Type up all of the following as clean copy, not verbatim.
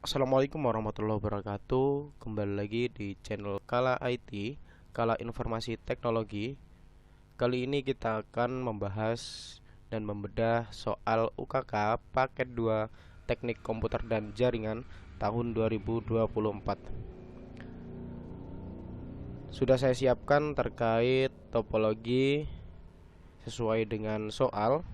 Assalamualaikum warahmatullahi wabarakatuh. Kembali lagi di channel Kala IT, Kala Informasi Teknologi. Kali ini kita akan membahas dan membedah soal UKK Paket 2 Teknik Komputer dan Jaringan tahun 2024. Sudah saya siapkan terkait topologi sesuai dengan soal.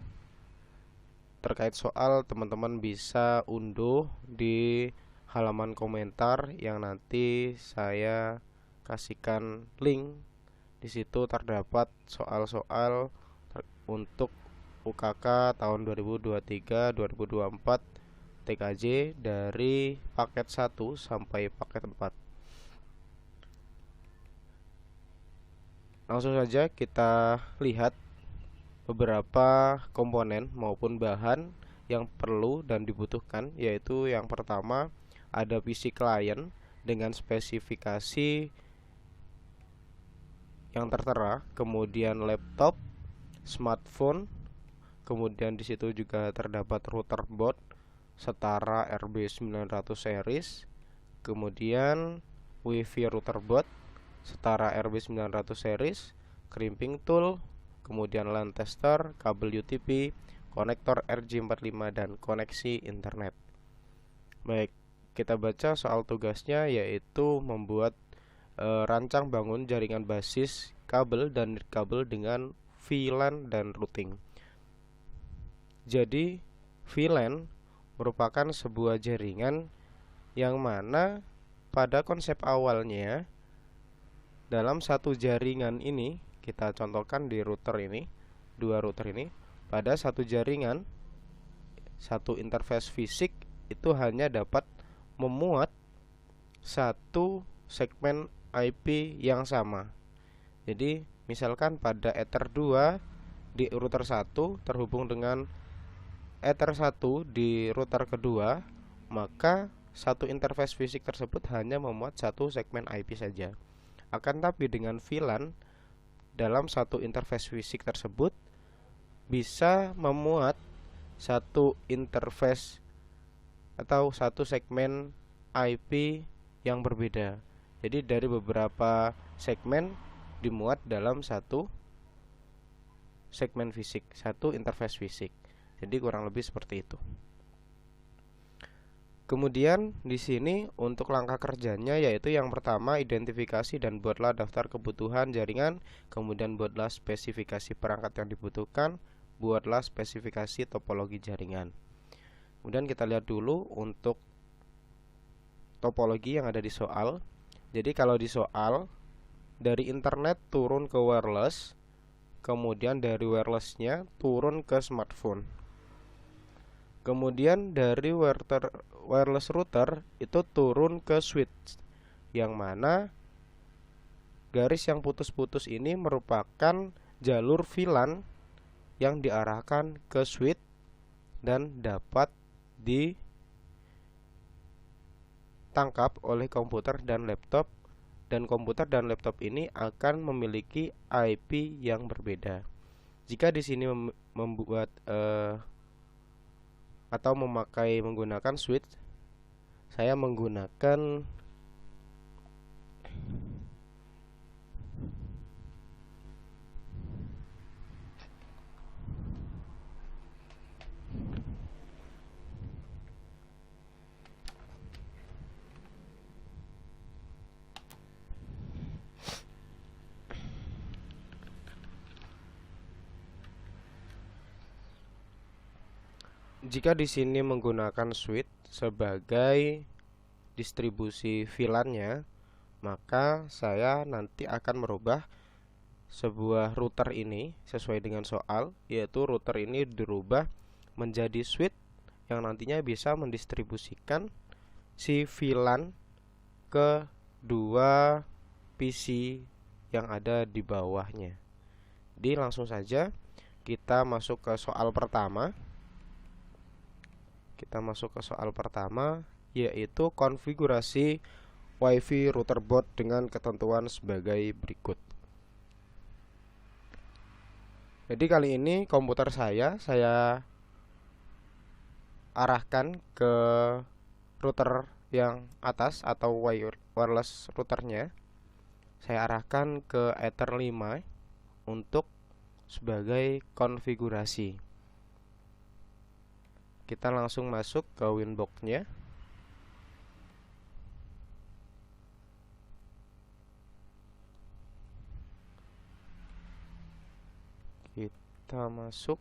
Terkait soal, teman-teman bisa unduh di halaman komentar yang nanti saya kasihkan link. Di situ terdapat soal-soal untuk UKK tahun 2023-2024 TKJ dari paket 1 sampai paket 4. Langsung saja kita lihat beberapa komponen maupun bahan yang perlu dan dibutuhkan, yaitu yang pertama ada PC client dengan spesifikasi yang tertera, kemudian laptop, smartphone, kemudian di situ juga terdapat router board setara RB900 series, kemudian WiFi router board setara RB900 series, crimping tool, kemudian LAN tester, kabel UTP, konektor RJ45 dan koneksi internet. Baik, kita baca soal tugasnya, yaitu membuat rancang bangun jaringan basis kabel dan kabel dengan VLAN dan routing. Jadi VLAN merupakan sebuah jaringan yang mana pada konsep awalnya dalam satu jaringan ini, kita contohkan di router ini, dua router ini, pada satu jaringan, satu interface fisik itu hanya dapat memuat satu segmen IP yang sama. Jadi misalkan pada Ether 2 di router 1 terhubung dengan Ether 1 di router kedua, maka satu interface fisik tersebut hanya memuat satu segmen IP saja. Akan tapi dengan VLAN, dalam satu interface fisik tersebut bisa memuat satu interface atau satu segmen IP yang berbeda. Jadi dari beberapa segmen dimuat dalam satu segmen fisik, satu interface fisik. Jadi kurang lebih seperti itu. Kemudian di sini untuk langkah kerjanya, yaitu yang pertama identifikasi dan buatlah daftar kebutuhan jaringan, kemudian buatlah spesifikasi perangkat yang dibutuhkan, buatlah spesifikasi topologi jaringan. Kemudian kita lihat dulu untuk topologi yang ada di soal. Jadi kalau di soal dari internet turun ke wireless, kemudian dari wirelessnya turun ke smartphone. Kemudian dari wireless router itu turun ke switch, yang mana garis yang putus-putus ini merupakan jalur VLAN yang diarahkan ke switch dan dapat ditangkap oleh komputer dan laptop, dan komputer dan laptop ini akan memiliki IP yang berbeda. Jika di sini membuat atau menggunakan switch, saya menggunakan jika di sini menggunakan switch sebagai distribusi VLAN-nya, maka saya nanti akan merubah sebuah router ini sesuai dengan soal, yaitu router ini dirubah menjadi switch yang nantinya bisa mendistribusikan si VLAN ke dua PC yang ada di bawahnya. Jadi langsung saja kita masuk ke soal pertama. Yaitu konfigurasi WiFi router board dengan ketentuan sebagai berikut. Jadi kali ini komputer saya arahkan ke router yang atas atau wireless routernya saya arahkan ke Ether 5 untuk sebagai konfigurasi. Kita langsung masuk ke Winbox-nya. Kita masuk.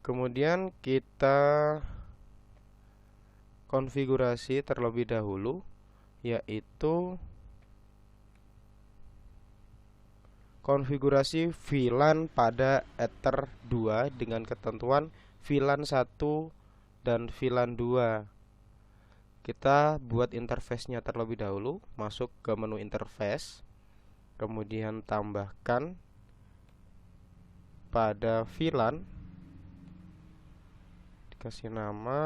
Kemudian kita konfigurasi terlebih dahulu, yaitu konfigurasi VLAN pada Ether 2 dengan ketentuan VLAN 1 dan VLAN 2. Kita buat interface-nya terlebih dahulu, masuk ke menu interface, kemudian tambahkan pada VLAN, dikasih nama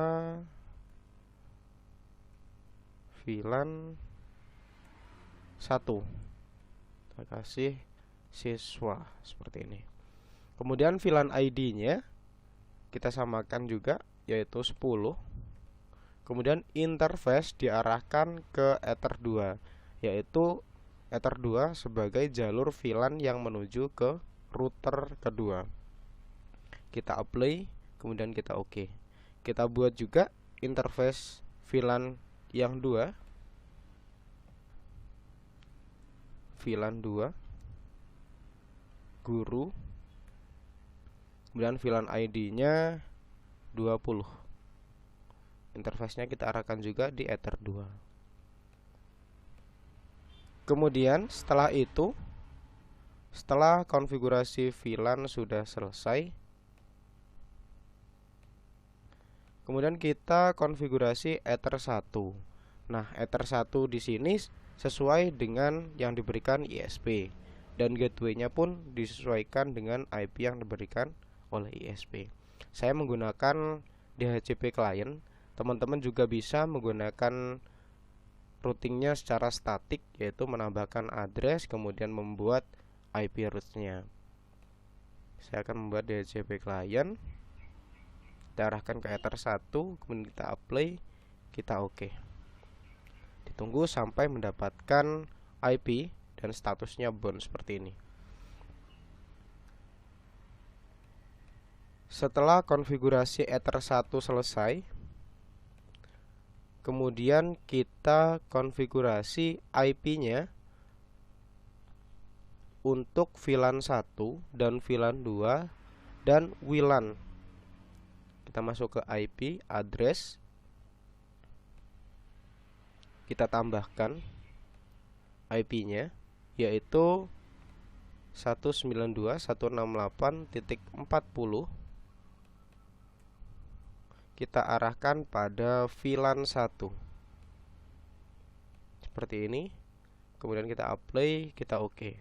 VLAN 1, kita kasih siswa seperti ini. Kemudian VLAN ID-nya kita samakan juga, yaitu 10. Kemudian interface diarahkan ke Ether 2, yaitu Ether 2 sebagai jalur VLAN yang menuju ke router kedua. Kita apply, kemudian kita OK. Kita buat juga interface VLAN yang 2, VLAN 2 guru, kemudian VLAN ID-nya 20. Interface-nya kita arahkan juga di Ether 2. Kemudian setelah itu, setelah konfigurasi VLAN sudah selesai, kemudian kita konfigurasi Ether 1. Nah, Ether 1 di sini sesuai dengan yang diberikan ISP, dan gateway-nya pun disesuaikan dengan IP yang diberikan oleh ISP. Saya menggunakan DHCP client. Teman-teman juga bisa menggunakan routingnya secara statik, yaitu menambahkan address kemudian membuat IP routes-nya. Saya akan membuat DHCP client, kita arahkan ke Ether 1, kemudian kita apply, kita OK. Ditunggu sampai mendapatkan IP dan statusnya bound seperti ini. Setelah konfigurasi Ether 1 selesai, kemudian kita konfigurasi IP-nya untuk VLAN 1 dan VLAN 2 dan WLAN. Kita masuk ke IP address, kita tambahkan IP-nya, yaitu 192.168.40. Kita arahkan pada VLAN 1 seperti ini. Kemudian kita apply, kita OK.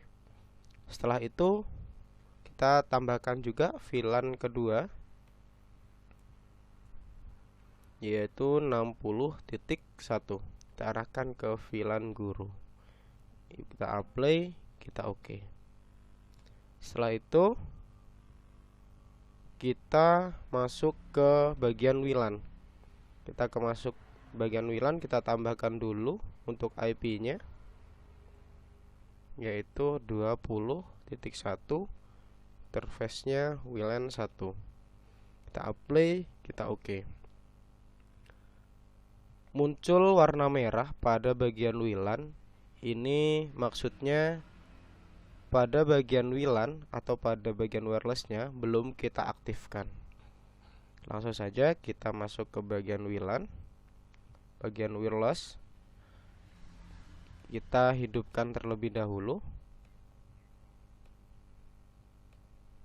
Setelah itu kita tambahkan juga VLAN kedua, yaitu 60.1. Kita arahkan ke VLAN guru. Kita apply, kita OK. Setelah itu kita masuk ke bagian WLAN. Kita masuk bagian WLAN, kita tambahkan dulu untuk IP-nya, yaitu 20.1. Interface-nya WLAN 1. Kita apply, kita OK. Muncul warna merah pada bagian WLAN. Ini maksudnya pada bagian WLAN atau pada bagian wirelessnya belum kita aktifkan. Langsung saja kita masuk ke bagian WLAN, bagian wireless. Kita hidupkan terlebih dahulu,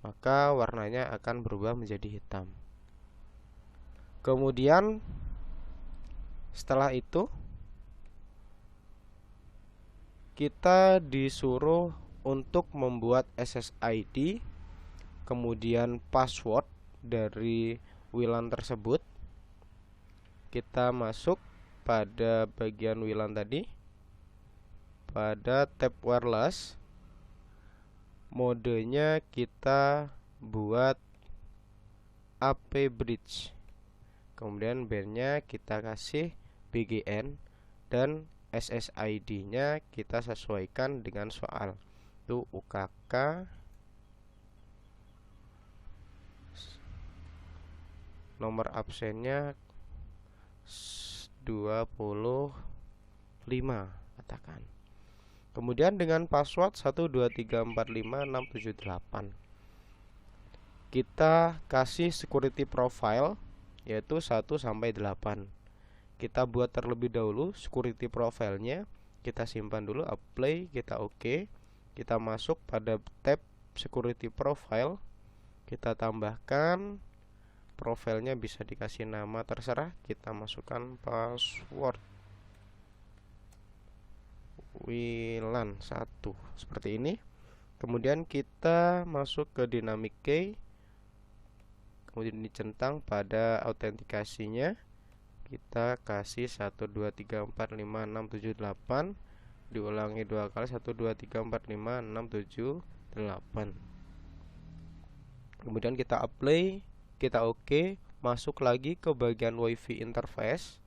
maka warnanya akan berubah menjadi hitam. Kemudian setelah itu kita disuruh untuk membuat SSID, kemudian password dari WLAN tersebut. Kita masuk pada bagian WLAN tadi, pada tab wireless. Modenya kita buat AP Bridge. Kemudian bandnya kita kasih BGN dan SSID-nya kita sesuaikan dengan soal. Itu UKK nomor absennya 25 katakan. Kemudian dengan password 123456788 kita kasih security profile yaitu 1 sampai 8. Kita buat terlebih dahulu security profile-nya, kita simpan dulu, apply, kita oke. Kita masuk pada tab security profile, kita tambahkan profilnya, bisa dikasih nama terserah, kita masukkan password Wilan 1 seperti ini. Kemudian kita masuk ke dynamic key, kemudian dicentang pada autentikasinya, kita kasih 123456788, diulangi 2 kali, 123456788. Kemudian kita apply, kita oke, masuk lagi ke bagian WiFi interface.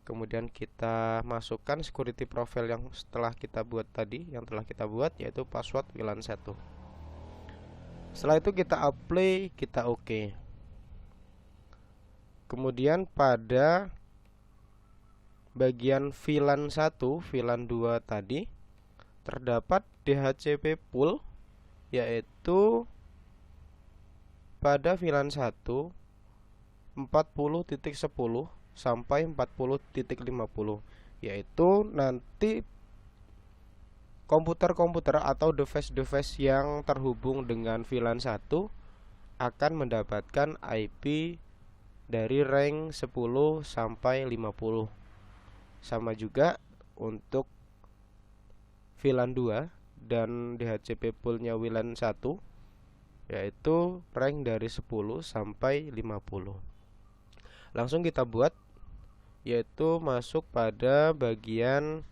Kemudian kita masukkan security profile yang setelah kita buat tadi, yang telah kita buat, yaitu password Wilan 1. Setelah itu kita apply, kita oke. Kemudian pada bagian VLAN 1, VLAN 2 tadi terdapat DHCP pool, yaitu pada VLAN 1 40.10 sampai 40.50, yaitu nanti komputer-komputer atau device-device yang terhubung dengan VLAN 1 akan mendapatkan IP dari rank 10 sampai 50. Sama juga untuk VLAN 2 dan DHCP poolnya VLAN 1, yaitu rank dari 10 sampai 50. Langsung kita buat, yaitu masuk pada bagian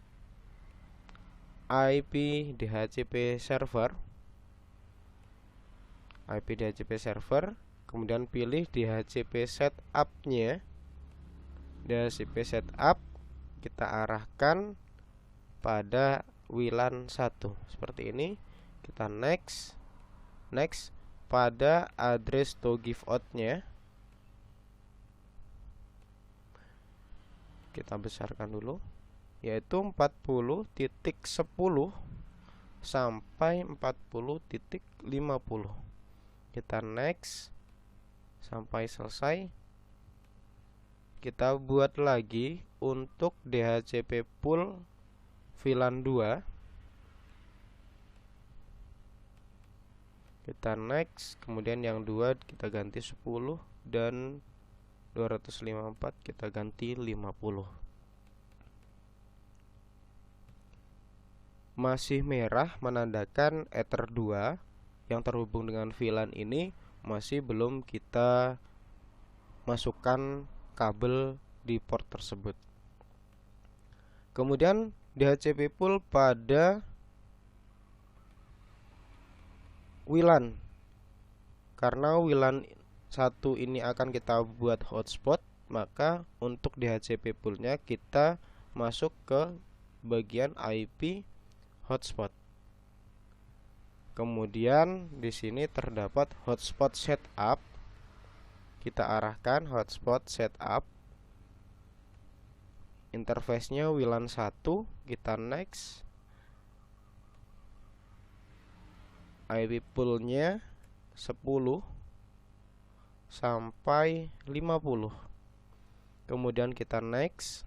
IP DHCP server, kemudian pilih DHCP setup-nya. DHCP setup kita arahkan pada WLAN 1 seperti ini. Kita next pada address to give out-nya. Kita besarkan dulu, yaitu 40.10 sampai 40.50. Kita next sampai selesai. Kita buat lagi untuk DHCP pool VLAN 2. Kita next, kemudian yang 2 kita ganti 10 dan 254 kita ganti 50. Masih merah menandakan Ether 2 yang terhubung dengan VLAN ini masih belum kita masukkan kabel di port tersebut. Kemudian DHCP pool pada WLAN, karena WLAN 1 ini akan kita buat hotspot, maka untuk DHCP poolnya kita masuk ke bagian IP hotspot. Kemudian di sini terdapat hotspot setup. Kita arahkan hotspot setup. Interface-nya WLAN 1, kita next. IP pool-nya 10 sampai 50. Kemudian kita next.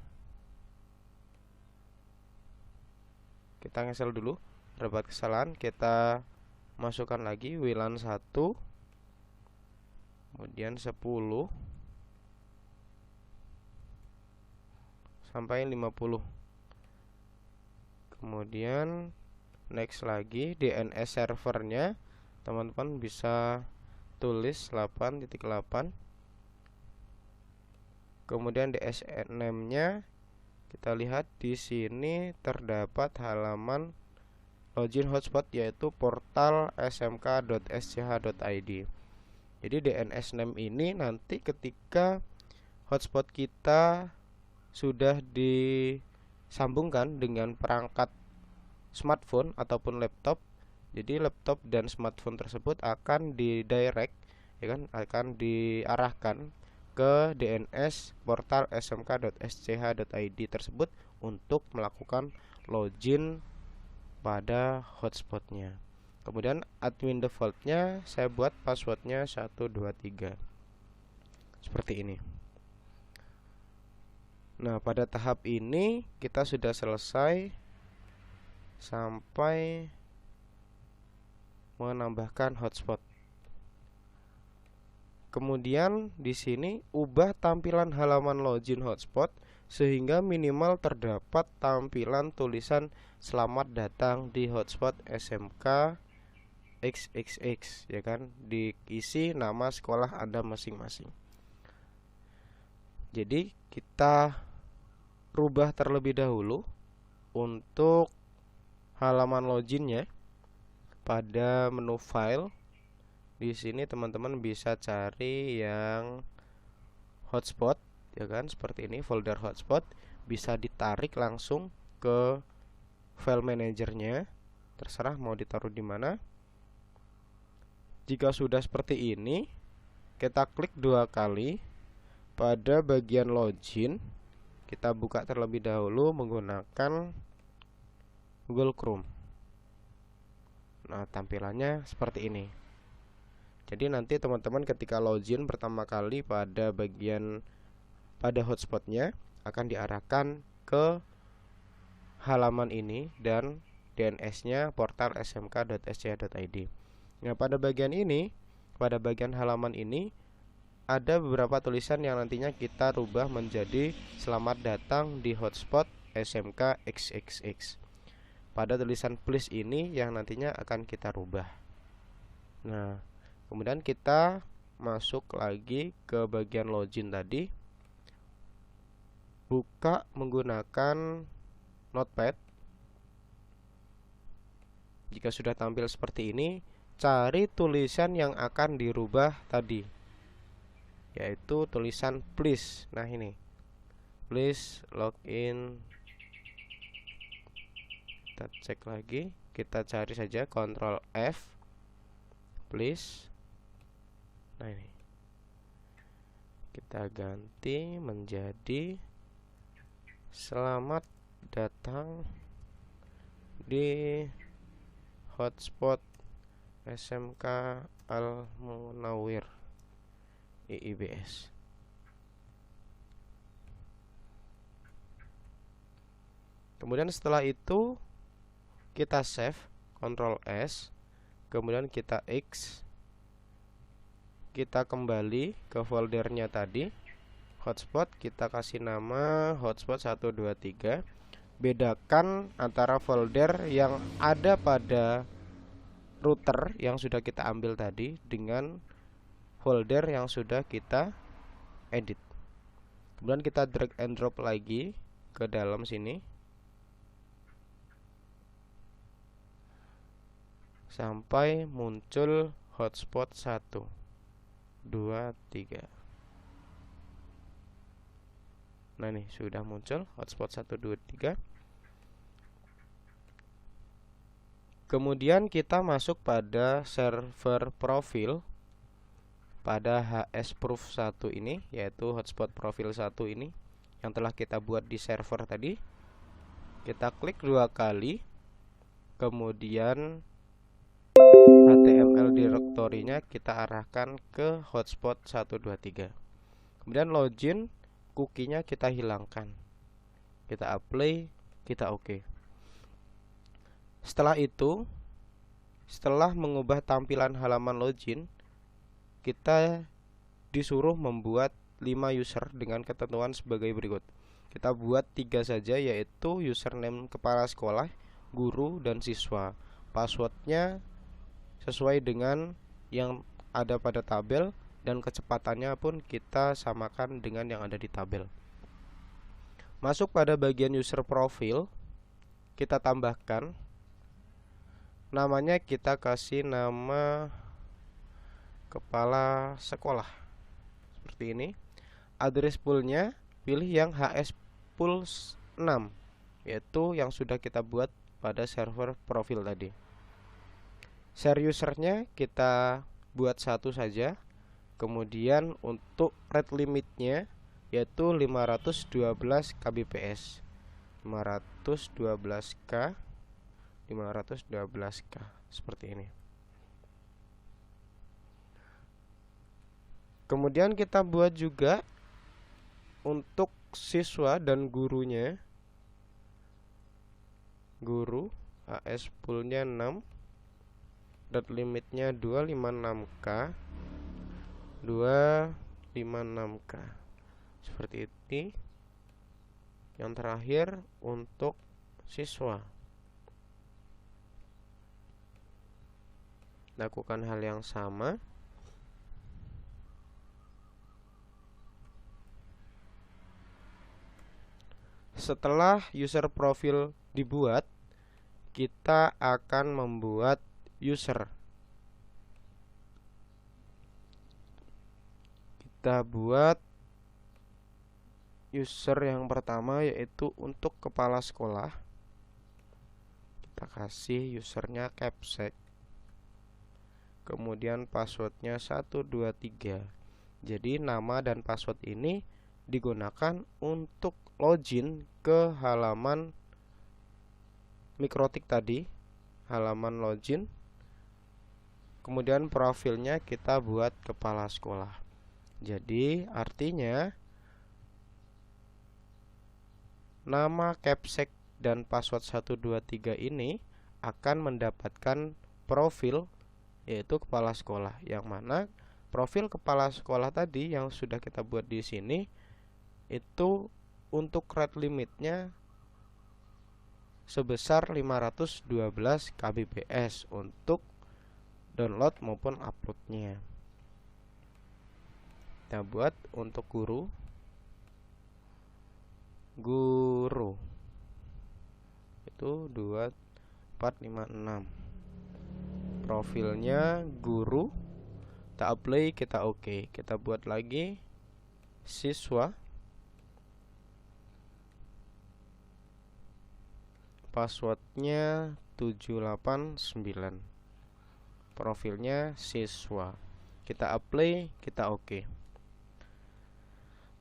Kita cancel dulu, terdapat kesalahan. Kita masukkan lagi WLAN 1, kemudian 10 sampai 50. Kemudian next lagi. DNS servernya teman-teman bisa tulis 8.8. Kemudian DSNM-nya kita lihat di sini terdapat halaman login hotspot, yaitu portal smk.sch.id. Jadi DNS name ini nanti ketika hotspot kita sudah disambungkan dengan perangkat smartphone ataupun laptop, jadi laptop dan smartphone tersebut akan didirect, ya kan, akan diarahkan ke DNS portal smk.sch.id tersebut untuk melakukan login pada hotspotnya. Kemudian admin defaultnya saya buat passwordnya 123 seperti ini. Nah, pada tahap ini kita sudah selesai sampai menambahkan hotspot. Kemudian di sini ubah tampilan halaman login hotspot sehingga minimal terdapat tampilan tulisan selamat datang di hotspot SMK XXX, ya kan, diisi nama sekolah Anda masing-masing. Jadi kita rubah terlebih dahulu untuk halaman loginnya pada menu file. Di sini teman-teman bisa cari yang hotspot, ya kan, seperti ini, folder hotspot, bisa ditarik langsung ke file manajernya, terserah mau ditaruh di mana. Jika sudah seperti ini, kita klik 2 kali pada bagian login. Kita buka terlebih dahulu menggunakan Google Chrome. Nah, tampilannya seperti ini. Jadi nanti teman-teman ketika login pertama kali pada hotspotnya akan diarahkan ke halaman ini dan DNS-nya portal smk.sch.id. Nah, pada bagian halaman ini ada beberapa tulisan yang nantinya kita rubah menjadi selamat datang di hotspot SMK XXX. Pada tulisan please ini yang nantinya akan kita rubah. Nah, kemudian kita masuk lagi ke bagian login tadi. Buka menggunakan notepad. Jika sudah tampil seperti ini, cari tulisan yang akan dirubah tadi, yaitu tulisan please. Nah, ini please login. Kita cek lagi, kita cari saja Ctrl F, please. Nah, ini kita ganti menjadi selamat datang di hotspot SMK Al Munawir IIBS. Kemudian setelah itu kita save, Ctrl S, kemudian kita X, kita kembali ke foldernya tadi, hotspot, kita kasih nama hotspot 123. Bedakan antara folder yang ada pada router yang sudah kita ambil tadi dengan folder yang sudah kita edit. Kemudian kita drag and drop lagi ke dalam sini sampai muncul hotspot 1, 2, 3. Nah, ini sudah muncul hotspot 1, 2, 3. Kemudian kita masuk pada server profil pada hsproof 1 ini, yaitu hotspot profil 1 ini yang telah kita buat di server tadi. Kita klik 2 kali, kemudian HTML direktorinya kita arahkan ke hotspot 123. Kemudian login, cookie-nya kita hilangkan. Kita apply, kita OK. Setelah itu, setelah mengubah tampilan halaman login, kita disuruh membuat 5 user dengan ketentuan sebagai berikut. Kita buat 3 saja, yaitu username kepala sekolah, guru, dan siswa. Passwordnya sesuai dengan yang ada pada tabel, dan kecepatannya pun kita samakan dengan yang ada di tabel. Masuk pada bagian user profil, kita tambahkan Namanya kita kasih nama kepala sekolah seperti ini. Address poolnya pilih yang HS pool 6, yaitu yang sudah kita buat pada server profil tadi. Share usernya kita buat satu saja. Kemudian untuk rate limitnya yaitu 512 kbps, 512k, 512k seperti ini. Kemudian kita buat juga untuk siswa dan gurunya. Guru AS poolnya 6, dot limitnya 256k, 256k seperti ini. Yang terakhir untuk siswa, lakukan hal yang sama. Setelah user profil dibuat, kita akan membuat user. Kita buat user yang pertama yaitu untuk kepala sekolah. Kita kasih usernya capsec. Kemudian passwordnya 123. Jadi nama dan password ini digunakan untuk login ke halaman Mikrotik tadi, halaman login. Kemudian profilnya kita buat kepala sekolah. Jadi artinya nama capsec dan password 123 ini akan mendapatkan profil yaitu kepala sekolah, yang mana profil kepala sekolah tadi yang sudah kita buat di sini itu untuk rate limitnya sebesar 512 kbps untuk download maupun uploadnya. Kita buat untuk guru itu 2456. Profilnya guru, kita apply, kita oke. Kita buat lagi siswa, passwordnya 789, profilnya siswa. Kita apply, kita oke.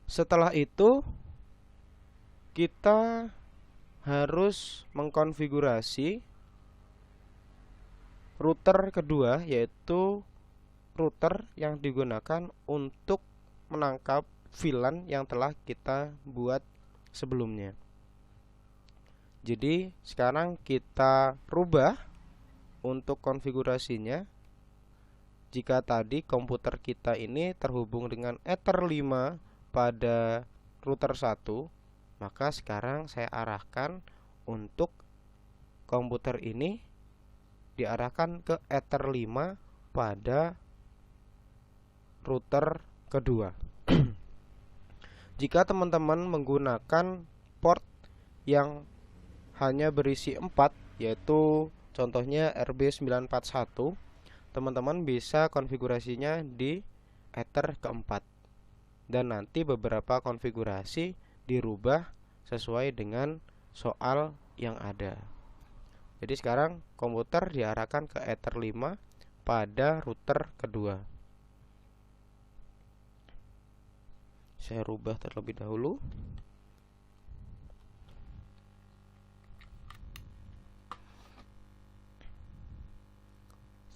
Setelah itu kita harus mengkonfigurasi router kedua, yaitu router yang digunakan untuk menangkap VLAN yang telah kita buat sebelumnya. Jadi sekarang kita rubah untuk konfigurasinya. Jika tadi komputer kita ini terhubung dengan Ether 5 pada router 1, maka sekarang saya arahkan untuk komputer ini diarahkan ke Ether 5 pada router kedua. Jika teman-teman menggunakan port yang hanya berisi 4, yaitu contohnya RB941, teman-teman bisa konfigurasinya di Ether keempat, dan nanti beberapa konfigurasi dirubah sesuai dengan soal yang ada. Jadi sekarang komputer diarahkan ke Ether 5 pada router kedua. Saya rubah terlebih dahulu.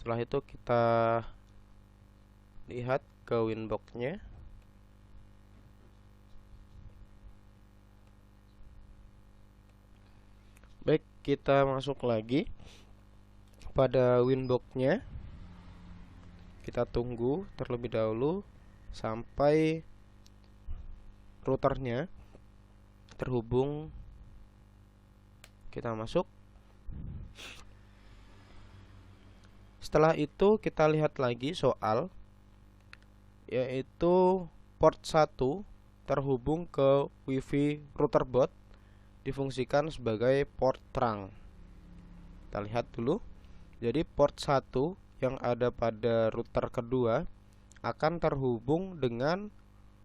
Setelah itu kita lihat ke Winbox-nya. Baik, kita masuk lagi pada Winbox-nya. Kita tunggu terlebih dahulu sampai routernya terhubung. Kita masuk. Setelah itu kita lihat lagi soal, yaitu port 1 terhubung ke WiFi router bot difungsikan sebagai port terang. Kita lihat dulu. Jadi port 1 yang ada pada router kedua akan terhubung dengan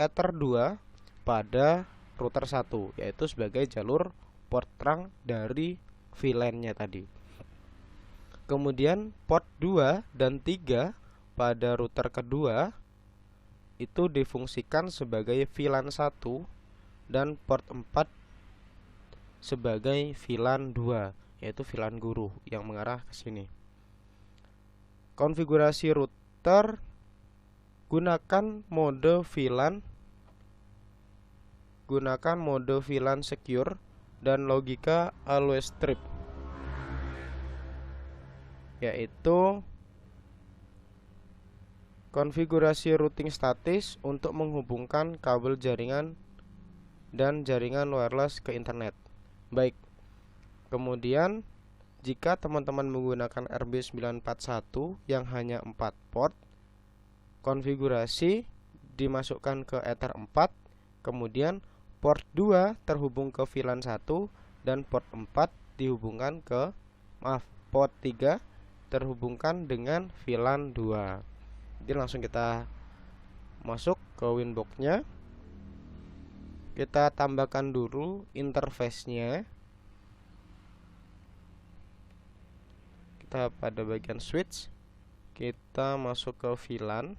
Ether 2 pada router 1, yaitu sebagai jalur port terang dari VLAN-nya tadi. Kemudian port 2 dan 3 pada router kedua itu difungsikan sebagai VLAN 1 dan port 4 sebagai VLAN 2, yaitu VLAN guru yang mengarah ke sini. Konfigurasi router, gunakan mode VLAN secure dan logika always strip, yaitu konfigurasi routing statis untuk menghubungkan kabel jaringan dan jaringan wireless ke internet. Baik, kemudian jika teman-teman menggunakan RB941 yang hanya 4 port, konfigurasi dimasukkan ke Ether 4, kemudian port 2 terhubung ke VLAN 1 dan port 4 dihubungkan ke port 3 terhubungkan dengan VLAN 2. Jadi langsung kita masuk ke Winbox-nya. Kita tambahkan dulu interface-nya. Kita pada bagian switch, kita masuk ke VLAN.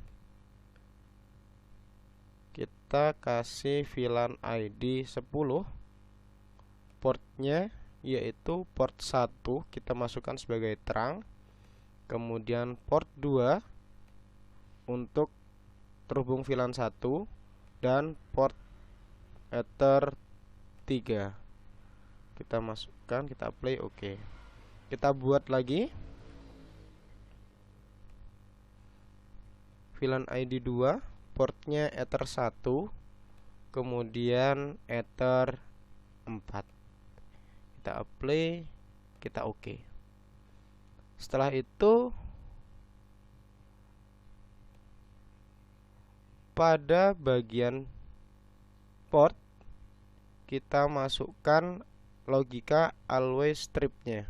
Kita kasih VLAN ID 10. Portnya yaitu port 1 kita masukkan sebagai terang. Kemudian port 2 untuk terhubung VLAN 1 dan port Ether 3 kita masukkan, kita play, oke. Kita buat lagi VLAN ID 2, portnya Ether 1, kemudian Ether 4. Kita apply, kita oke. Setelah itu pada bagian port kita masukkan logika always strip-nya,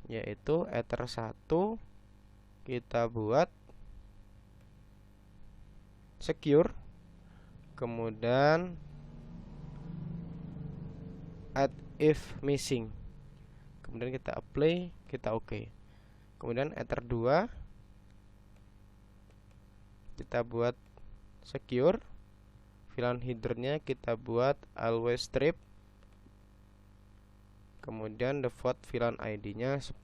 yaitu Ether 1 kita buat secure, kemudian add if missing, kemudian kita apply, kita oke. Kemudian Ether 2 kita buat secure, VLAN headernya kita buat always strip, kemudian default VLAN ID-nya 10.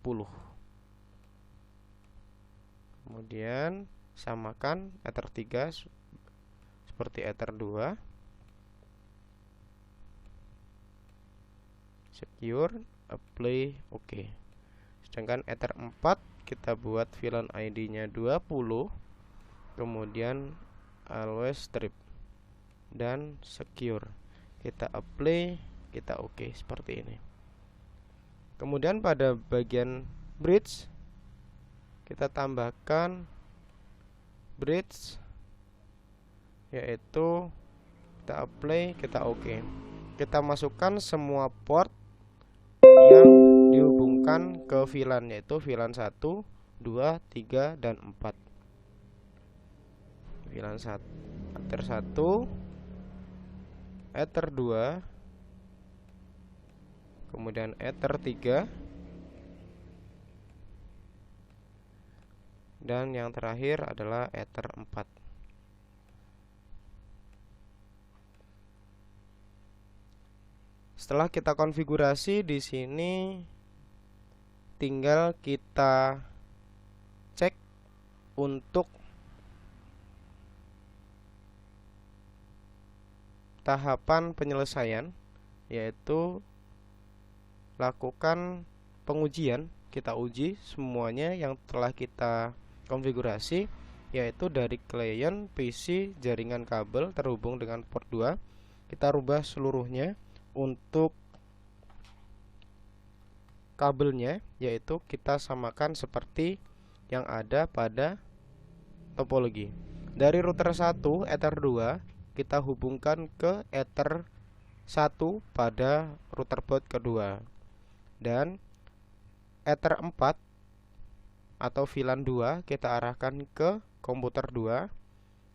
Kemudian samakan Ether 3 seperti Ether 2, secure, apply, oke. Sedangkan Ether 4 kita buat VLAN ID-nya 20, kemudian always strip dan secure, kita apply, kita oke, seperti ini. Kemudian pada bagian bridge kita tambahkan bridge, yaitu kita apply, kita oke. Kita masukkan semua port yang dihubungkan ke VLAN, yaitu VLAN 1, 2, 3, dan 4. VLAN 1, Ether 1, Ether 2, kemudian Ether 3, dan yang terakhir adalah Ether 4. Setelah kita konfigurasi di sini, tinggal kita cek untuk tahapan penyelesaian, yaitu lakukan pengujian. Kita uji semuanya yang telah kita konfigurasi, yaitu dari klien, PC, jaringan kabel terhubung dengan port 2. Kita rubah seluruhnya untuk kabelnya, yaitu kita samakan seperti yang ada pada topologi. Dari router 1 Ether 2 kita hubungkan ke Ether 1 pada router port kedua, dan Ether 4 atau VLAN 2 kita arahkan ke komputer 2,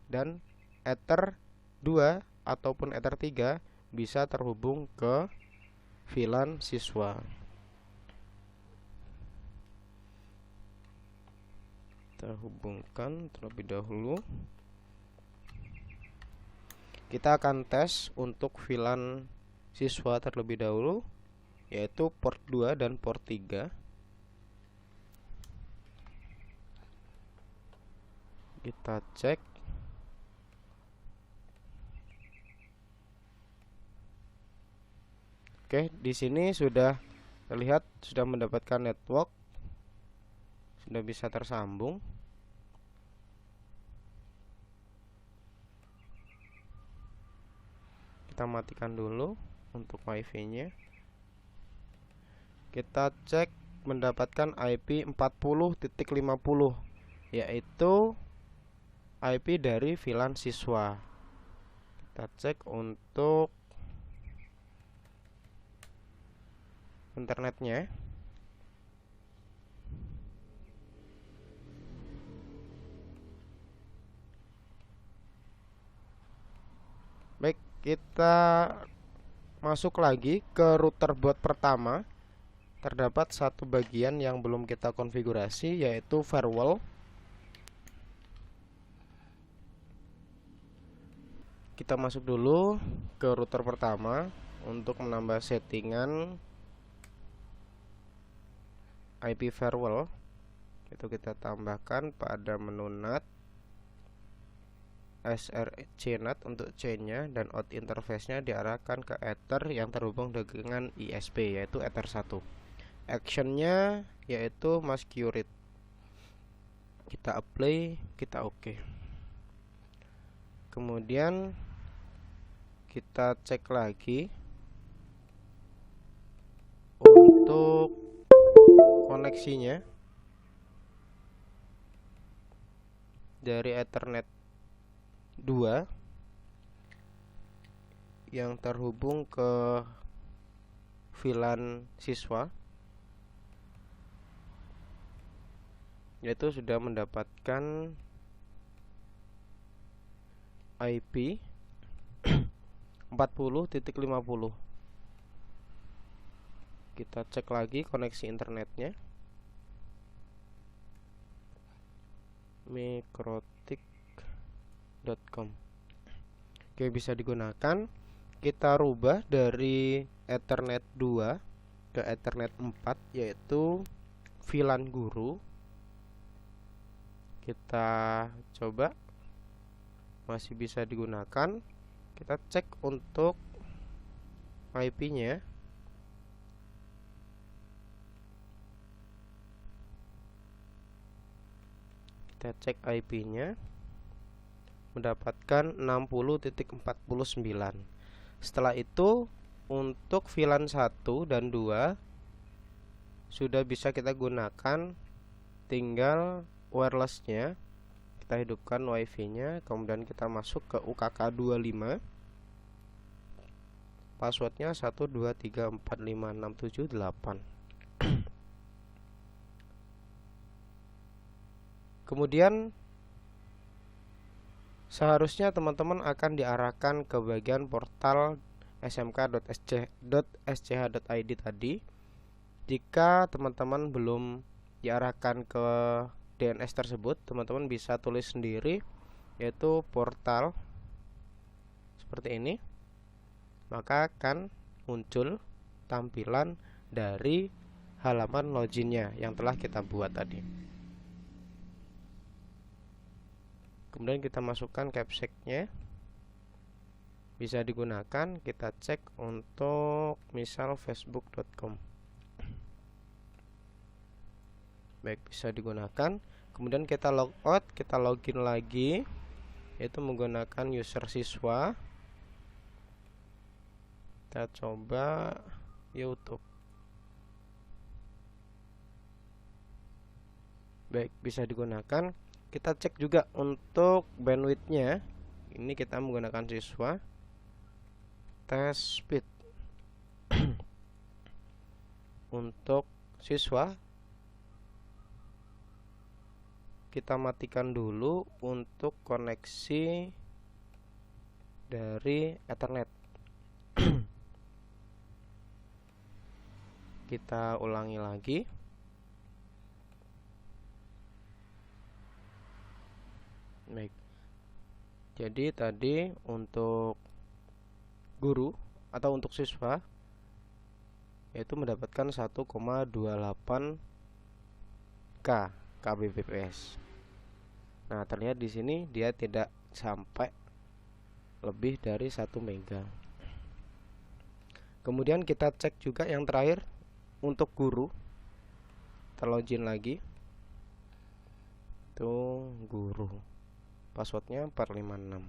dan Ether 2 ataupun Ether 3 bisa terhubung ke VLAN siswa. Kita hubungkan terlebih dahulu. Kita akan tes untuk VLAN siswa terlebih dahulu, yaitu port 2 dan port 3. Kita cek. Oke, di sini sudah terlihat sudah mendapatkan network, sudah bisa tersambung. Kita matikan dulu untuk wifi-nya. Kita cek mendapatkan IP 40.50, yaitu IP dari VLAN siswa. Kita cek untuk internetnya. Baik, kita masuk lagi ke router boot pertama. Terdapat satu bagian yang belum kita konfigurasi, yaitu firewall. Kita masuk dulu ke router pertama untuk menambah settingan IP firewall. Itu kita tambahkan pada menu NAT, SRC NAT untuk chain-nya, dan out interface-nya diarahkan ke Ether yang terhubung dengan ISP, yaitu Ether 1. Action-nya yaitu mask curate. Kita apply, kita oke. Kemudian kita cek lagi untuk koneksinya dari Ethernet 2 yang terhubung ke VLAN siswa, yaitu sudah mendapatkan IP 40.50. Kita cek lagi koneksi internetnya. Mikrotik.com. Oke, bisa digunakan. Kita rubah dari Ethernet 2 ke Ethernet 4, yaitu VLAN guru. Kita coba, masih bisa digunakan. Kita cek untuk IP-nya. Kita cek IP-nya, mendapatkan 60.49. Setelah itu untuk VLAN 1 dan 2 sudah bisa kita gunakan. Tinggal wireless-nya kita hidupkan wifi-nya, kemudian kita masuk ke UKK 25. Passwordnya 123456778. Kemudian seharusnya teman-teman akan diarahkan ke bagian portal smk.sch.id tadi. Jika teman-teman belum diarahkan ke DNS tersebut, teman-teman bisa tulis sendiri, yaitu portal seperti ini. Maka akan muncul tampilan dari halaman loginnya yang telah kita buat tadi. Kemudian kita masukkan captcha-nya. Bisa digunakan. Kita cek untuk misal facebook.com. Baik, bisa digunakan. Kemudian kita logout, kita login lagi, yaitu menggunakan user siswa. Kita coba YouTube. Baik, bisa digunakan. Kita cek juga untuk bandwidth-nya. Ini kita menggunakan siswa. Test speed. Untuk siswa kita matikan dulu untuk koneksi dari Ethernet. Kita ulangi lagi. Baik. Jadi tadi untuk guru atau untuk siswa yaitu mendapatkan 1,28 K kbps. Nah, terlihat di sini dia tidak sampai lebih dari 1 mega. Kemudian kita cek juga yang terakhir untuk guru. Kita login lagi. Itu guru. Passwordnya 456.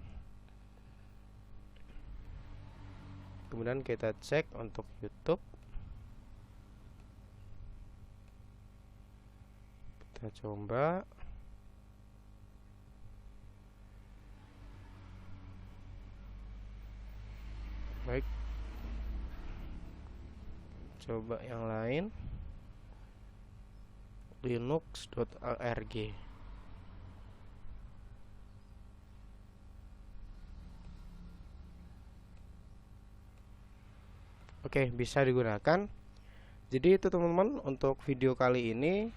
Kemudian kita cek untuk YouTube. Kita coba. Baik. Coba yang lain. linux.org. Oke, bisa digunakan. Jadi itu teman-teman untuk video kali ini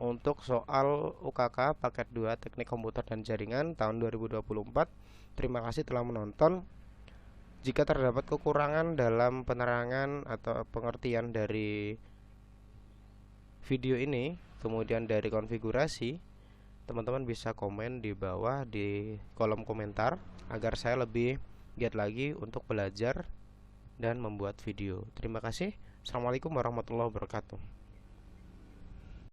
untuk soal UKK paket 2 Teknik Komputer dan Jaringan tahun 2024. Terima kasih telah menonton. Jika terdapat kekurangan dalam penerangan atau pengertian dari video ini, kemudian dari konfigurasi, teman-teman bisa komen di bawah di kolom komentar agar saya lebih giat lagi untuk belajar dan membuat video. Terima kasih. Assalamualaikum warahmatullahi wabarakatuh.